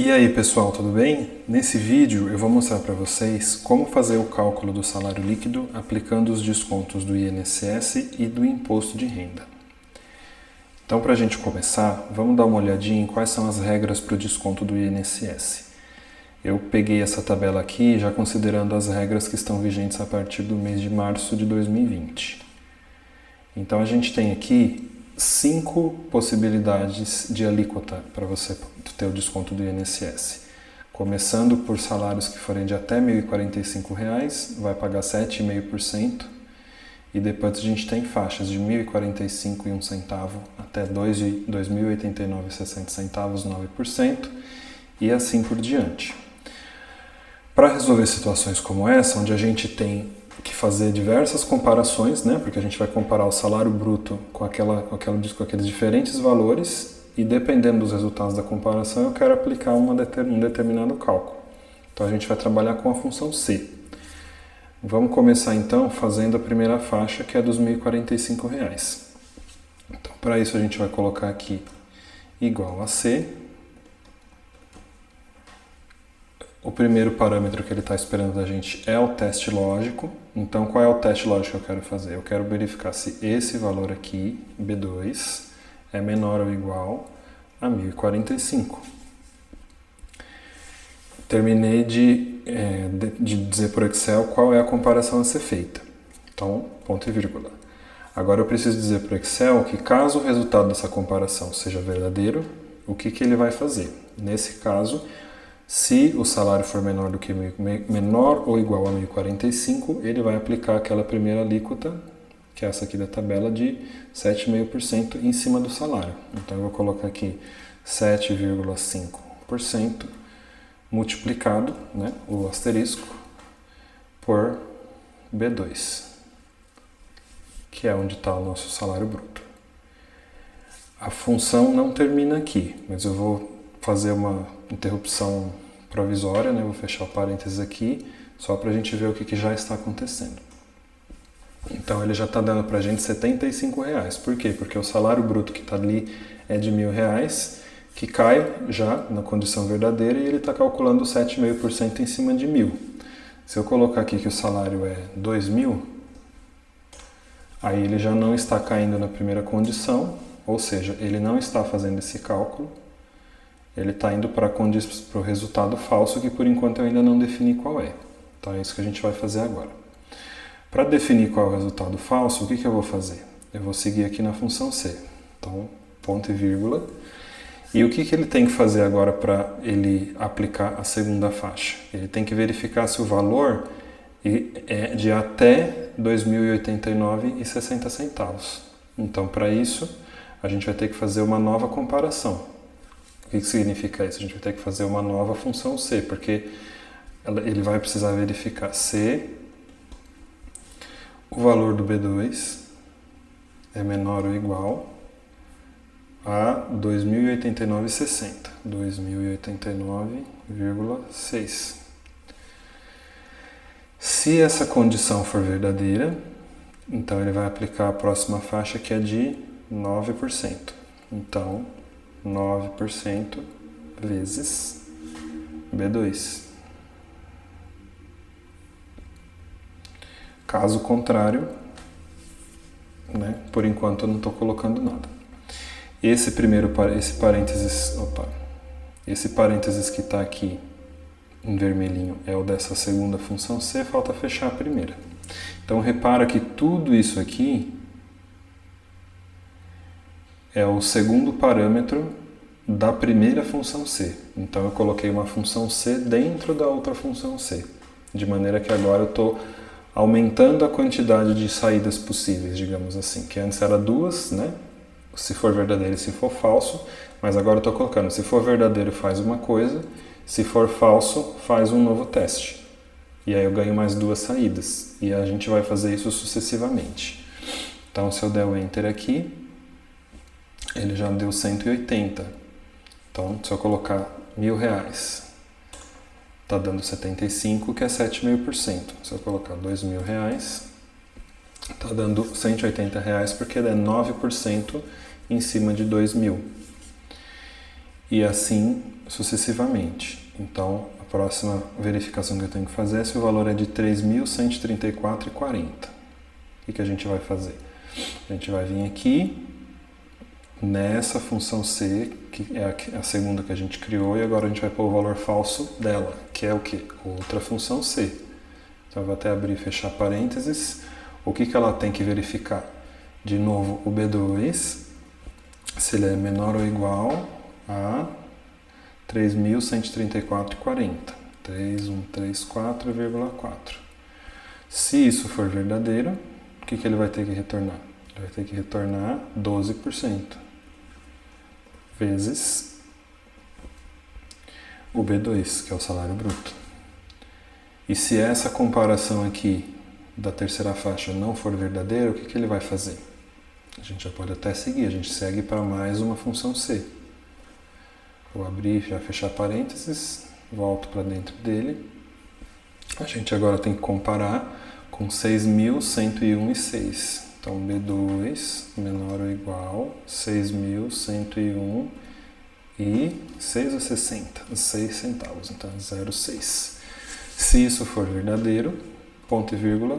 E aí pessoal, tudo bem? Nesse vídeo eu vou mostrar para vocês como fazer o cálculo do salário líquido aplicando os descontos do INSS e do Imposto de Renda. Então, para a gente começar, vamos dar uma olhadinha em quais são as regras para o desconto do INSS. Eu peguei essa tabela aqui já considerando as regras que estão vigentes a partir do mês de março de 2020. Então a gente tem aqui 5 possibilidades de alíquota para você ter o desconto do INSS. Começando por salários que forem de até R$ 1.045, vai pagar 7,5%. E depois a gente tem faixas de R$ 1.045,01 até R$ 2.089,60, 9%, e assim por diante. Para resolver situações como essa, onde a gente tem que fazer diversas comparações, né? Porque a gente vai comparar o salário bruto com aqueles diferentes valores e dependendo dos resultados da comparação eu quero aplicar um determinado cálculo. Então a gente vai trabalhar com a função C. Vamos começar então fazendo a primeira faixa, que é dos R$ 1.045. Então para isso a gente vai colocar aqui igual a C. O primeiro parâmetro que ele está esperando da gente é o teste lógico. Então, qual é o teste lógico que eu quero fazer? Eu quero verificar se esse valor aqui, B2, é menor ou igual a 1.045. Terminei de dizer por Excel qual é a comparação a ser feita. Então, ponto e vírgula. Agora eu preciso dizer para o Excel que caso o resultado dessa comparação seja verdadeiro, o que ele vai fazer? Nesse caso, se o salário for menor ou igual a 1.045, ele vai aplicar aquela primeira alíquota, que é essa aqui da tabela, de 7,5% em cima do salário. Então eu vou colocar aqui 7,5% multiplicado, né, o asterisco, por B2, que é onde está o nosso salário bruto. A função não termina aqui, mas eu vou fazer uma interrupção provisória, né? Vou fechar o parênteses aqui, só para a gente ver o que já está acontecendo. Então ele já está dando para a gente R$ 75. Por quê? Porque o salário bruto que está ali é de R$ 1.000, que cai já na condição verdadeira e ele está calculando 7,5% em cima de 1.000. Se eu colocar aqui que o salário é 2.000, aí ele já não está caindo na primeira condição, ou seja, ele não está fazendo esse cálculo. Ele está indo para o resultado falso, que por enquanto eu ainda não defini qual é. Então é isso que a gente vai fazer agora. Para definir qual é o resultado falso, o que eu vou fazer? Eu vou seguir aqui na função C. Então, ponto e vírgula. E o que ele tem que fazer agora para ele aplicar a segunda faixa? Ele tem que verificar se o valor é de até R$ 2.089,60. Então, para isso, a gente vai ter que fazer uma nova comparação. O que significa isso? A gente vai ter que fazer uma nova função C, porque ele vai precisar verificar se o valor do B2 é menor ou igual a 2.089,60. 2.089,6. Se essa condição for verdadeira, então ele vai aplicar a próxima faixa, que é de 9%. Então, 9% vezes B2. Caso contrário, né, por enquanto eu não estou colocando nada. Esse parênteses que está aqui em vermelhinho é o dessa segunda função C, falta fechar a primeira. Então repara que tudo isso aqui é o segundo parâmetro da primeira função C. Então eu coloquei uma função C dentro da outra função C, de maneira que agora eu estou aumentando a quantidade de saídas possíveis, digamos assim, que antes era 2, né? Se for verdadeiro e se for falso, mas agora eu estou colocando, se for verdadeiro faz uma coisa, se for falso faz um novo teste. E aí eu ganho mais 2 saídas, e a gente vai fazer isso sucessivamente. Então se eu der o Enter aqui, ele já deu 180. Então, se eu colocar R$ 1.000, está dando 75, que é 7,5%. Se eu colocar R$ 2.000, está dando R$ 180, porque é 9% em cima de 2.000. e assim sucessivamente. Então, a próxima verificação que eu tenho que fazer é se o valor é de 3.134,40. O que a gente vai fazer? A gente vai vir aqui nessa função C, que é a segunda que a gente criou, e agora a gente vai pôr o valor falso dela, que é o quê? Outra função C. Então eu vou até abrir e fechar parênteses. O que ela tem que verificar? De novo, o B2, se ele é menor ou igual a 3.134,40. 3.134,4. Se isso for verdadeiro, o que ele vai ter que retornar? Ele vai ter que retornar 12% vezes o B2, que é o salário bruto. E se essa comparação aqui da terceira faixa não for verdadeira, o que ele vai fazer? A gente já pode até seguir, a gente segue para mais uma função C. Vou abrir, já fechar parênteses, volto para dentro dele. A gente agora tem que comparar com 6.101,6. Então, B2 menor ou igual 6.101 e 6,60, 6 centavos, então 0,6. Se isso for verdadeiro, ponto e vírgula,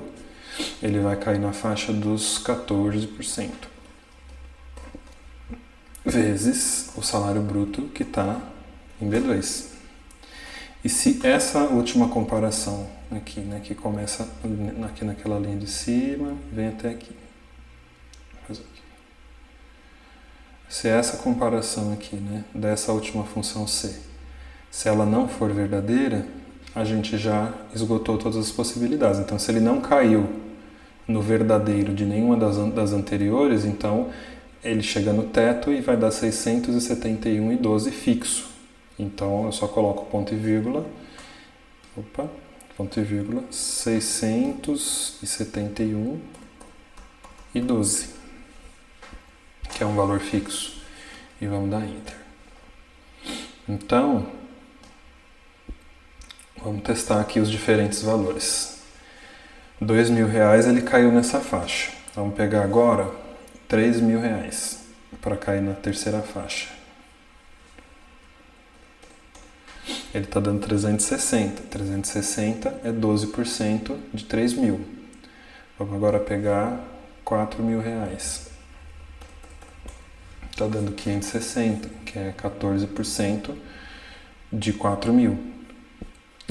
ele vai cair na faixa dos 14%, vezes o salário bruto que está em B2. E se essa última comparação aqui, né, que começa aqui naquela linha de cima, vem até aqui. Se essa comparação aqui, né, dessa última função C, se ela não for verdadeira, a gente já esgotou todas as possibilidades. Então, se ele não caiu no verdadeiro de nenhuma das anteriores, então ele chega no teto e vai dar 671,12 fixo. Então, eu só coloco ponto e vírgula, ponto e vírgula, 671,12, que é um valor fixo. E vamos dar Enter. Então, vamos testar aqui os diferentes valores. R$2.000 ele caiu nessa faixa. Vamos pegar agora R$3.000 para cair na terceira faixa. Ele está dando 360. 360 é 12% de 3.000. Vamos agora pegar R$4.000. Está dando 560, que é 14% de 4.000.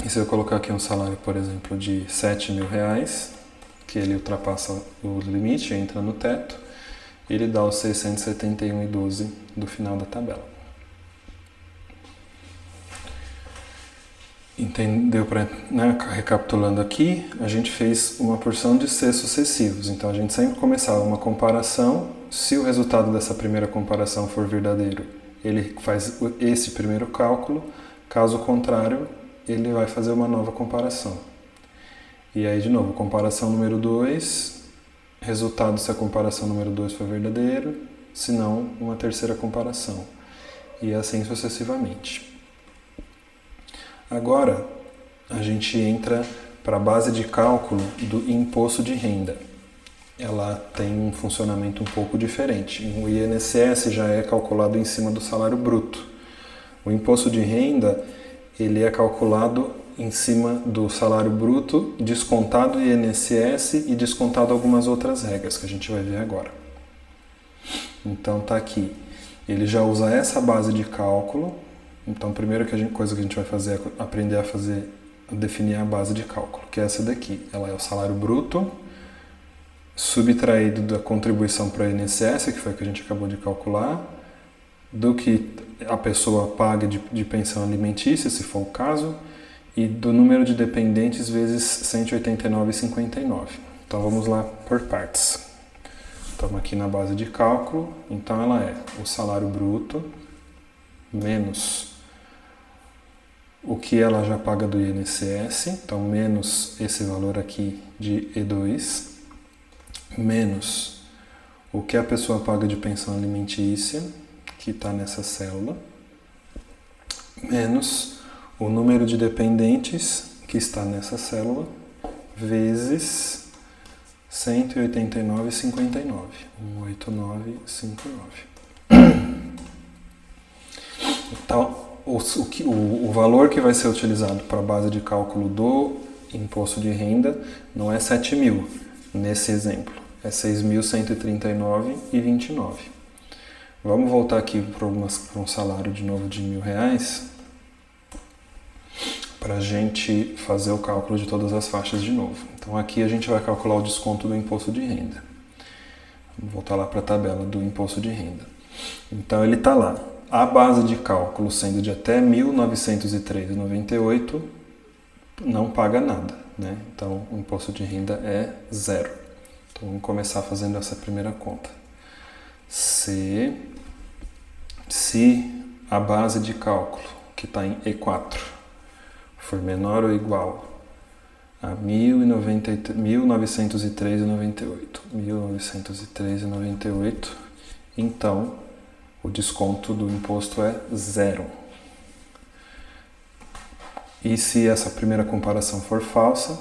E se eu colocar aqui um salário, por exemplo, de R$7.000, que ele ultrapassa o limite, entra no teto, ele dá os 671,12 do final da tabela. Entendeu? Né? Recapitulando aqui, a gente fez uma porção de C sucessivos. Então a gente sempre começava uma comparação. Se o resultado dessa primeira comparação for verdadeiro, ele faz esse primeiro cálculo. Caso contrário, ele vai fazer uma nova comparação. E aí, de novo, comparação número 2, resultado se a comparação número 2 for verdadeiro, se não, uma terceira comparação. E assim sucessivamente. Agora, a gente entra para a base de cálculo do imposto de renda. Ela tem um funcionamento um pouco diferente. O INSS já é calculado em cima do salário bruto. O imposto de renda, ele é calculado em cima do salário bruto, descontado o INSS e descontado algumas outras regras que a gente vai ver agora. Então tá aqui. Ele já usa essa base de cálculo. Então a primeira coisa que a gente vai fazer é aprender a definir a base de cálculo, que é essa daqui. Ela é o salário bruto subtraído da contribuição para o INSS, que foi a que a gente acabou de calcular, do que a pessoa paga de pensão alimentícia, se for o caso, e do número de dependentes vezes 189,59. Então vamos lá por partes. Estamos aqui na base de cálculo, então ela é o salário bruto menos o que ela já paga do INSS, então menos esse valor aqui de E2, menos o que a pessoa paga de pensão alimentícia, que está nessa célula, menos o número de dependentes, que está nessa célula, vezes 189,59. 189,59. Tá o valor que vai ser utilizado para a base de cálculo do imposto de renda não é 7.000 nesse exemplo, é 6.139,29. Vamos voltar aqui para um salário de novo de R$1.000 para a gente fazer o cálculo de todas as faixas de novo. Então aqui a gente vai calcular o desconto do imposto de renda. Vamos voltar lá para a tabela do imposto de renda. Então ele está lá. A base de cálculo sendo de até 1.903,98 não paga nada, né? Então o imposto de renda é zero. Então vamos começar fazendo essa primeira conta. Se a base de cálculo, que está em E4, for menor ou igual a 1.903,98, então o desconto do imposto é zero. E se essa primeira comparação for falsa,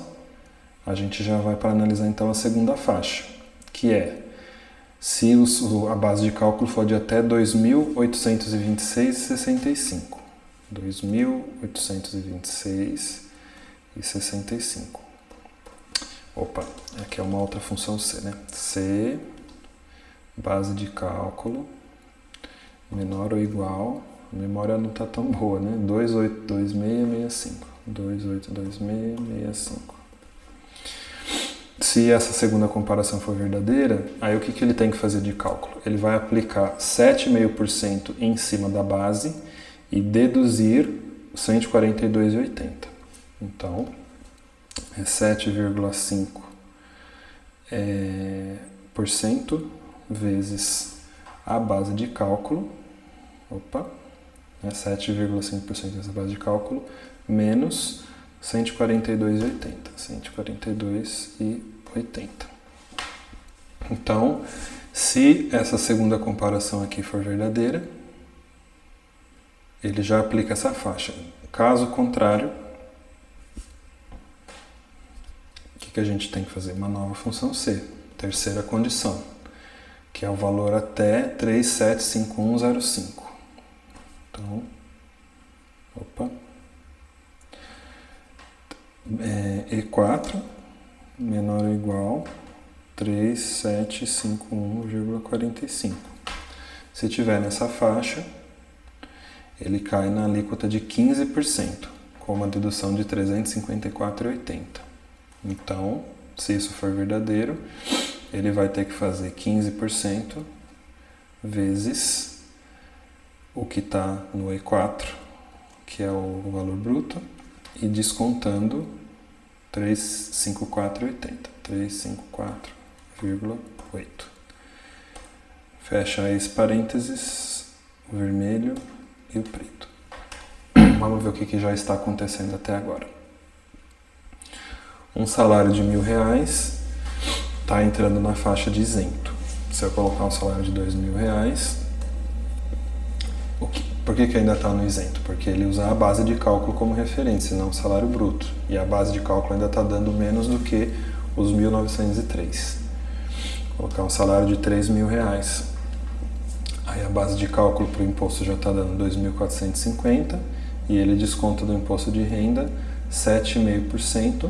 a gente já vai para analisar então a segunda faixa, que é se a base de cálculo for de até 2.826,65. 2.826,65. Opa, aqui é uma outra função C, né? C, base de cálculo, menor ou igual, a memória não está tão boa, né? 282665. 282665. Se essa segunda comparação for verdadeira, aí o que ele tem que fazer de cálculo? Ele vai aplicar 7,5% em cima da base e deduzir 142,80. Então, é 7,5% vezes a base de cálculo, 7,5% vezes a base de cálculo, menos 142,80. 142,80. Então, se essa segunda comparação aqui for verdadeira, ele já aplica essa faixa. Caso contrário, o que a gente tem que fazer? Uma nova função C, terceira condição, que é o valor até 375105. Então, E4 menor ou igual 3751,45. Se tiver nessa faixa, ele cai na alíquota de 15%, com uma dedução de 354,80. Então, se isso for verdadeiro, ele vai ter que fazer 15% vezes o que está no E4, que é o valor bruto, e descontando 354,80. 354,8. Fecha esse parênteses, o vermelho e o preto. Vamos ver o que já está acontecendo até agora. Um salário de R$1.000 está entrando na faixa de isento. Se eu colocar um salário de R$2.000, por que ainda está no isento? Porque ele usa a base de cálculo como referência, não o salário bruto. E a base de cálculo ainda está dando menos do que os 1.903. Vou colocar um salário de R$3.000. Aí a base de cálculo para o imposto já está dando 2.450 e ele desconta do imposto de renda 7,5%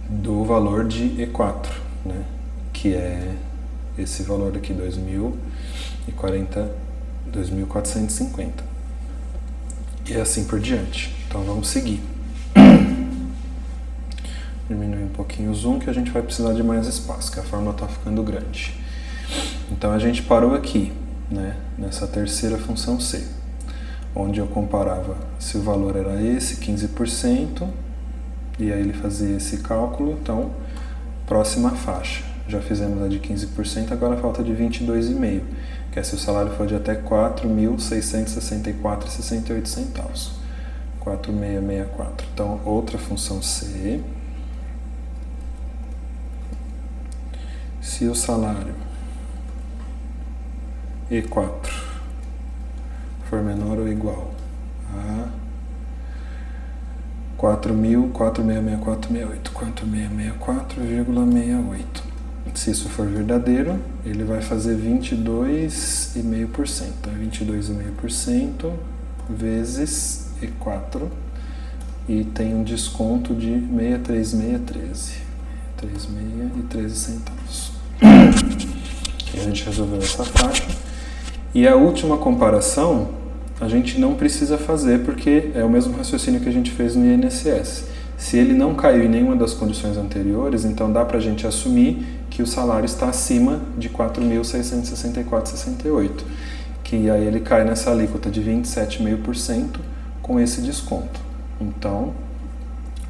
do valor de E4, né? Que é esse valor aqui, 2.450. E assim por diante. Então vamos seguir. Diminuir um pouquinho o zoom que a gente vai precisar de mais espaço, que a fórmula está ficando grande. Então a gente parou aqui, né, nessa terceira função C, onde eu comparava se o valor era esse, 15%, e aí ele fazia esse cálculo. Então, próxima faixa. Já fizemos a de 15%, agora falta de 22,5%, que é se o salário for de até R$ 4.664,68. 4.664. Então, outra função C. Se o salário E4 for menor ou igual a 4.664,68. 4.664,68. Se isso for verdadeiro, ele vai fazer 22,5%. 22,5% vezes E4 e tem um desconto de 63613. 3,613 centavos. E a gente resolveu essa taxa. E a última comparação a gente não precisa fazer porque é o mesmo raciocínio que a gente fez no INSS. Se ele não caiu em nenhuma das condições anteriores, então dá para a gente assumir que o salário está acima de 4.664,68, que aí ele cai nessa alíquota de 27,5% com esse desconto. Então,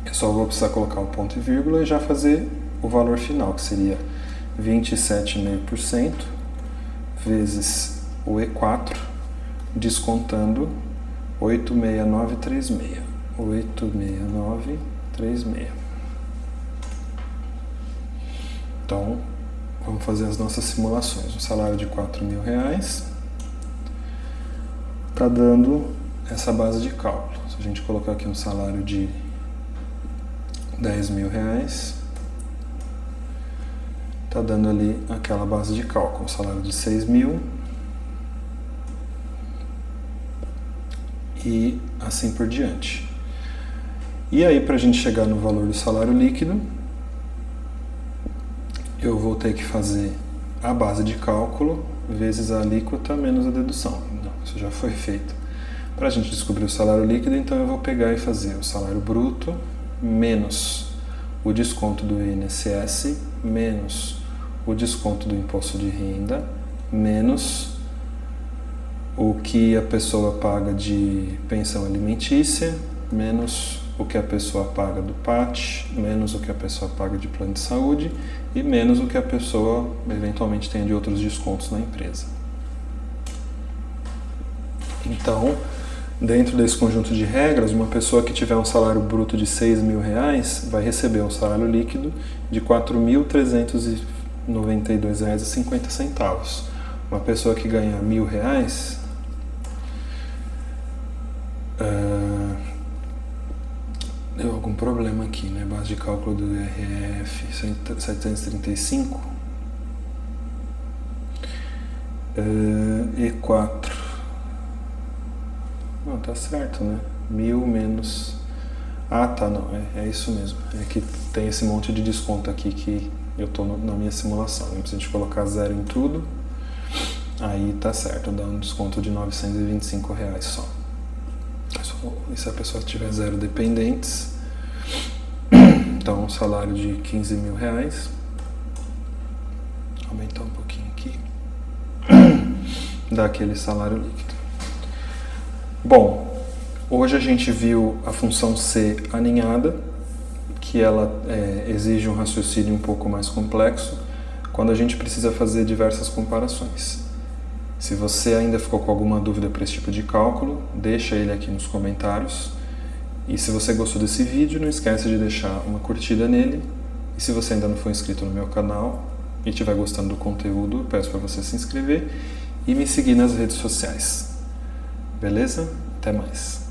eu só vou precisar colocar o ponto e vírgula e já fazer o valor final, que seria 27,5% vezes o E4, descontando 86936. 86936. Então, vamos fazer as nossas simulações. Um salário de R$4.000 está dando essa base de cálculo. Se a gente colocar aqui um salário de R$10.000, está dando ali aquela base de cálculo. Um salário de 6.000 e assim por diante. E aí, para a gente chegar no valor do salário líquido, eu vou ter que fazer a base de cálculo vezes a alíquota menos a dedução. Não, isso já foi feito. Para a gente descobrir o salário líquido, então eu vou pegar e fazer o salário bruto menos o desconto do INSS, menos o desconto do imposto de renda, menos o que a pessoa paga de pensão alimentícia, menos o que a pessoa paga do PAT, menos o que a pessoa paga de plano de saúde e menos o que a pessoa eventualmente tem de outros descontos na empresa. Então, dentro desse conjunto de regras, uma pessoa que tiver um salário bruto de R$6.000 vai receber um salário líquido de R$4.392,50. Uma pessoa que ganhar R$1.000 deu algum problema aqui, né? Base de cálculo do IRF 735. E4. Não, tá certo, né? 1.000 menos... Ah, tá, não. É isso mesmo. É que tem esse monte de desconto aqui que eu tô na minha simulação. Não precisa de colocar zero em tudo. Aí tá certo, dá um desconto de R$925 só. E se a pessoa tiver 0 dependentes, então um salário de R$15.000, aumentar um pouquinho aqui, dá aquele salário líquido. Bom, hoje a gente viu a função C aninhada, que ela exige um raciocínio um pouco mais complexo, quando a gente precisa fazer diversas comparações. Se você ainda ficou com alguma dúvida para esse tipo de cálculo, deixa ele aqui nos comentários. E se você gostou desse vídeo, não esquece de deixar uma curtida nele. E se você ainda não for inscrito no meu canal e estiver gostando do conteúdo, eu peço para você se inscrever e me seguir nas redes sociais. Beleza? Até mais!